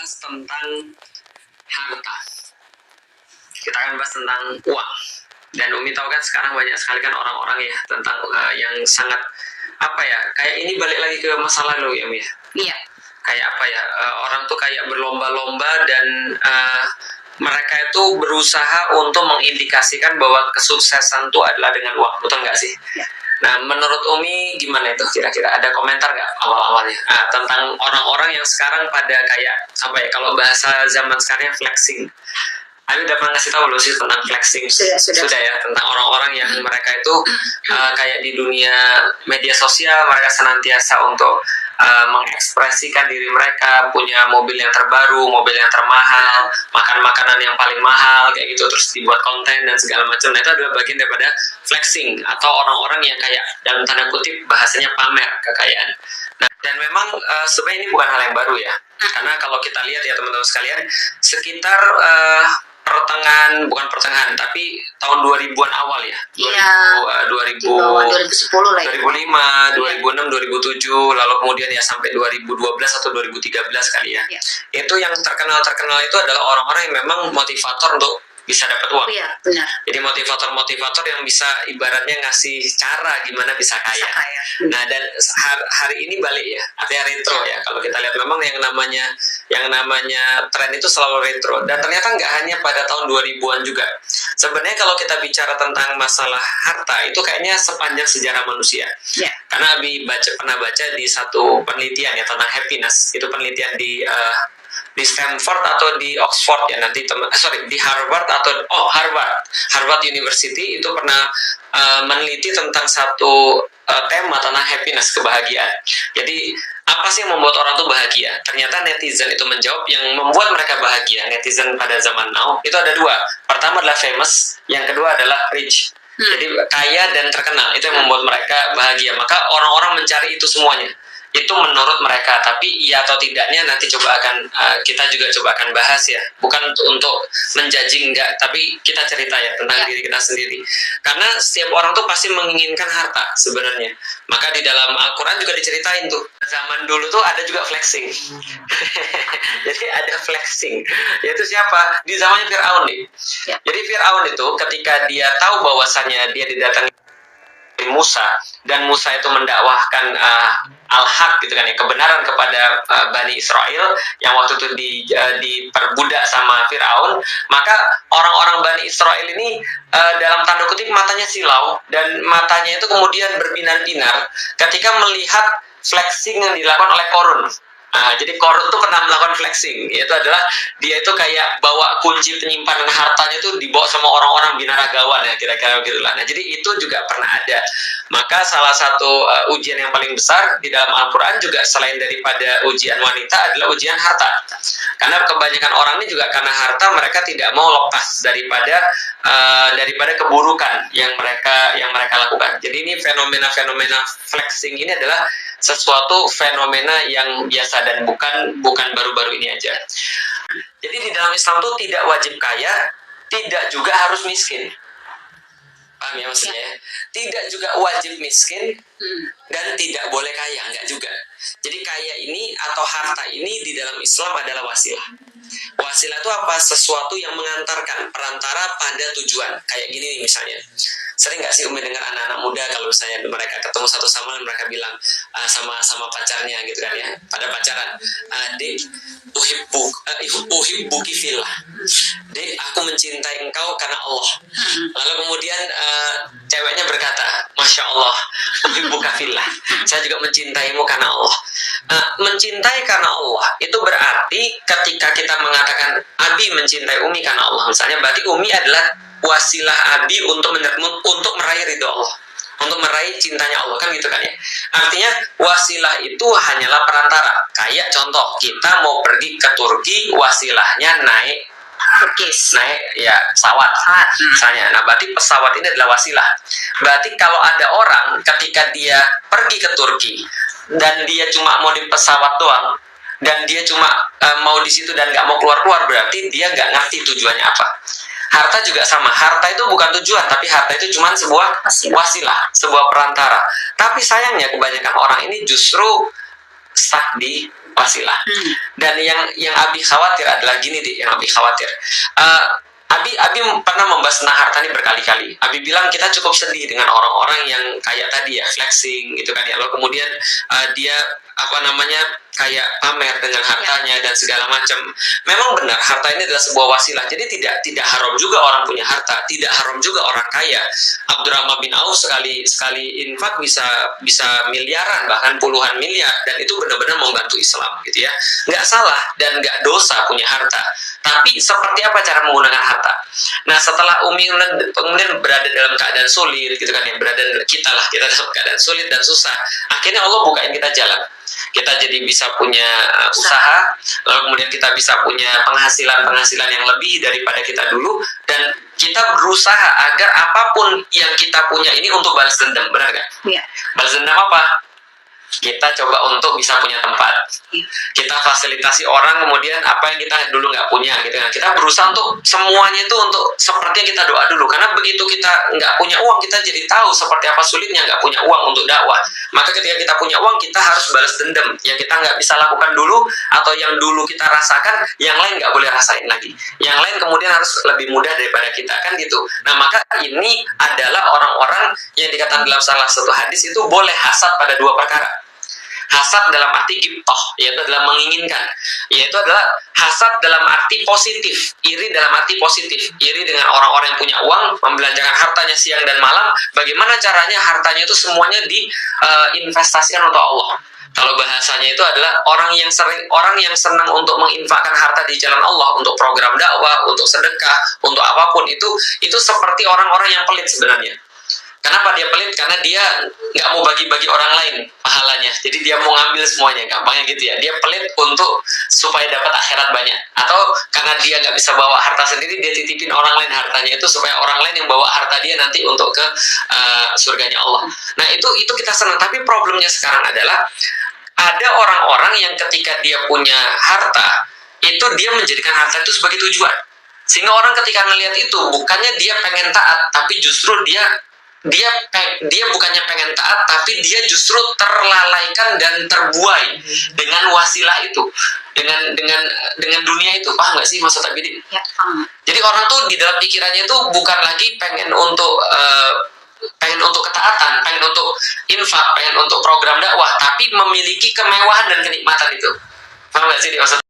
bahas tentang harta. Kita akan bahas tentang uang. Dan Umi tahu kan sekarang banyak sekali kan orang-orang ya tentang yang sangat kayak ini balik lagi ke masa lalu ya Umi ya. Iya. Kayak orang tuh kayak berlomba-lomba dan mereka itu berusaha untuk mengindikasikan bahwa kesuksesan itu adalah dengan uang, betul nggak sih? Ya. Nah, menurut Umi gimana itu kira-kira? Ada komentar nggak awal-awalnya tentang orang-orang yang sekarang pada kayak kalau bahasa zaman sekarang flexing? Abi udah pernah ngasih tahu belum sih tentang flexing? Sudah ya, tentang orang-orang yang mereka itu kayak di dunia media sosial mereka senantiasa untuk mengekspresikan diri mereka, punya mobil yang terbaru, mobil yang termahal, makan makanan yang paling mahal kayak gitu, terus dibuat konten dan segala macam. Nah, itu adalah bagian daripada flexing atau orang-orang yang kayak dalam tanda kutip bahasanya pamer kekayaan. Nah, dan memang sebenarnya ini bukan hal yang baru ya, karena kalau kita lihat ya teman-teman sekalian, sekitar bukan pertengahan tapi tahun 2000-an awal ya. Iya. 2000 2010 lah ya. 2005, 2006, 2007 lalu kemudian ya sampai 2012 atau 2013 kali ya. Itu yang terkenal itu adalah orang-orang yang memang motivator untuk bisa dapat uang. Iya, benar. Jadi motivator yang bisa ibaratnya ngasih cara gimana bisa kaya. Nah, dan hari ini balik ya, artinya retro ya. Kalau kita lihat memang yang namanya tren itu selalu retro. Dan ternyata nggak hanya pada tahun 2000-an juga. Sebenarnya kalau kita bicara tentang masalah harta itu kayaknya sepanjang sejarah manusia. Ya. Karena Abi pernah baca di satu penelitian ya tentang happiness. Itu penelitian di Stanford atau di Oxford ya nanti di Harvard Harvard University itu pernah meneliti tentang satu tema tentang happiness, kebahagiaan. Jadi apa sih yang membuat orang tuh bahagia? Ternyata netizen itu menjawab yang membuat mereka bahagia. Netizen pada zaman now itu ada dua. Pertama adalah famous, yang kedua adalah rich. Jadi kaya dan terkenal itu yang membuat mereka bahagia. Maka orang-orang mencari itu semuanya. Itu menurut mereka, tapi iya atau tidaknya nanti kita juga coba akan bahas ya, bukan untuk menjudging enggak, tapi kita cerita ya tentang diri kita sendiri, karena setiap orang tuh pasti menginginkan harta sebenarnya. Maka di dalam Al-Quran juga diceritain tuh, zaman dulu tuh ada juga flexing. Jadi ada flexing, yaitu siapa? Di zamannya Fir'aun nih. Jadi Fir'aun itu ketika dia tahu bahwasannya dia didatangi Musa dan Musa itu mendakwahkan al-haq gitu kan ya, kebenaran kepada Bani Israel yang waktu itu diperbudak sama Fir'aun, maka orang-orang Bani Israel ini dalam tanda kutip matanya silau dan matanya itu kemudian berbinar-binar ketika melihat flexing yang dilakukan oleh Korun. Jadi Korun tuh pernah melakukan flexing, yaitu adalah dia itu kayak bawa kunci penyimpanan hartanya tuh dibawa sama orang-orang binaragawan ya, kira-kira begitulah. Nah, jadi itu juga pernah ada. Maka salah satu ujian yang paling besar di dalam Al-Quran juga selain daripada ujian wanita adalah ujian harta. Karena kebanyakan orang ini juga karena harta mereka tidak mau lepas daripada keburukan yang mereka lakukan. Jadi ini fenomena flexing ini adalah sesuatu fenomena yang biasa dan bukan baru-baru ini aja. Jadi di dalam Islam tuh tidak wajib kaya, tidak juga harus miskin. Paham ya maksudnya ya? Tidak juga wajib miskin dan tidak boleh kaya, enggak juga. Jadi kaya ini atau harta ini di dalam Islam adalah wasilah. Wasilah itu apa? Sesuatu yang mengantarkan, perantara pada tujuan. Kayak gini nih misalnya. Sering nggak sih Umi dengar anak-anak muda kalau misalnya mereka ketemu satu sama lain, mereka bilang sama pacarnya gitu kan ya, pada pacaran, Dek, uhibbuki fillah. Dek, aku mencintai engkau karena Allah. Lalu kemudian ceweknya berkata, Masya Allah, uhibbuka fillah. Saya juga mencintaimu karena Allah. Mencintai karena Allah itu berarti ketika kita mengatakan Abi mencintai Umi karena Allah, misalnya berarti Umi adalah wasilah Abi untuk meraih ridho Allah, untuk meraih cintanya Allah, kan gitu kan ya. Artinya wasilah itu hanyalah perantara. Kayak contoh kita mau pergi ke Turki, wasilahnya naik ya pesawat misalnya. Nah, berarti pesawat ini adalah wasilah. Berarti kalau ada orang ketika dia pergi ke Turki dan dia cuma mau di pesawat doang dan dia cuma mau di situ dan nggak mau keluar, berarti dia nggak ngerti tujuannya apa. Harta juga sama, harta itu bukan tujuan, tapi harta itu cuma sebuah wasilah, sebuah perantara. Tapi sayangnya kebanyakan orang ini justru stuck di wasilah. Dan yang Abi khawatir adalah gini deh, yang Abi khawatir. Abi pernah membahas tentang harta ini berkali-kali. Abi bilang kita cukup sedih dengan orang-orang yang kayak tadi ya, flexing gitu kan ya. Lalu kemudian dia kayak pamer dengan hartanya dan segala macam. Memang benar harta ini adalah sebuah wasilah. Jadi tidak haram juga orang punya harta, tidak haram juga orang kaya. Abdurrahman bin Auf sekali infak bisa miliaran, bahkan puluhan miliar, dan itu benar-benar membantu Islam gitu ya. Nggak salah dan nggak dosa punya harta. Tapi seperti apa cara menggunakan harta? Nah, setelah Umi kemudian berada dalam keadaan sulit gitu kan ya, kita dalam keadaan sulit dan susah. Akhirnya Allah bukain kita jalan. Kita jadi bisa punya usaha, lalu kemudian kita bisa punya penghasilan yang lebih daripada kita dulu, dan kita berusaha agar apapun yang kita punya ini untuk balas dendam, benar nggak? Iya. Balas dendam apa? Kita coba untuk bisa punya tempat. Kita fasilitasi orang, kemudian apa yang kita dulu nggak punya gitu kan. Kita berusaha untuk semuanya itu untuk seperti yang kita doa dulu. Karena begitu kita nggak punya uang, kita jadi tahu seperti apa sulitnya nggak punya uang untuk dakwah. Maka ketika kita punya uang, kita harus balas dendam. Yang kita nggak bisa lakukan dulu, atau yang dulu kita rasakan, yang lain nggak boleh rasain lagi. Yang lain kemudian harus lebih mudah daripada kita, kan gitu. Nah, maka ini adalah orang-orang yang dikatakan dalam salah satu hadis itu boleh hasad pada dua perkara. Hasad dalam arti ghibthah, yaitu adalah menginginkan, yaitu adalah hasad dalam arti positif, iri dalam arti positif, iri dengan orang-orang yang punya uang, membelanjakan hartanya siang dan malam. Bagaimana caranya hartanya itu semuanya diinvestasikan untuk Allah. Kalau bahasanya itu adalah orang yang senang untuk menginfakkan harta di jalan Allah, untuk program dakwah, untuk sedekah, untuk apapun itu seperti orang-orang yang pelit sebenarnya. Kenapa dia pelit? Karena dia nggak mau bagi-bagi orang lain pahalanya. Jadi dia mau ngambil semuanya, gampangnya gitu ya. Dia pelit supaya dapat akhirat banyak. Atau karena dia nggak bisa bawa harta sendiri, dia titipin orang lain hartanya itu supaya orang lain yang bawa harta dia nanti untuk ke surganya Allah. Nah, itu kita senang. Tapi problemnya sekarang adalah ada orang-orang yang ketika dia punya harta, itu dia menjadikan harta itu sebagai tujuan. Sehingga orang ketika ngelihat itu, bukannya dia pengen taat, tapi justru dia bukannya pengen taat, tapi dia justru terlalaikan dan terbuai dengan wasilah itu, dengan dunia itu. Paham nggak sih maksud Abidi? Ya, jadi orang tuh di dalam pikirannya itu bukan lagi pengen untuk ketaatan, pengen untuk infak, pengen untuk program dakwah, tapi memiliki kemewahan dan kenikmatan itu. Paham nggak sih maksud?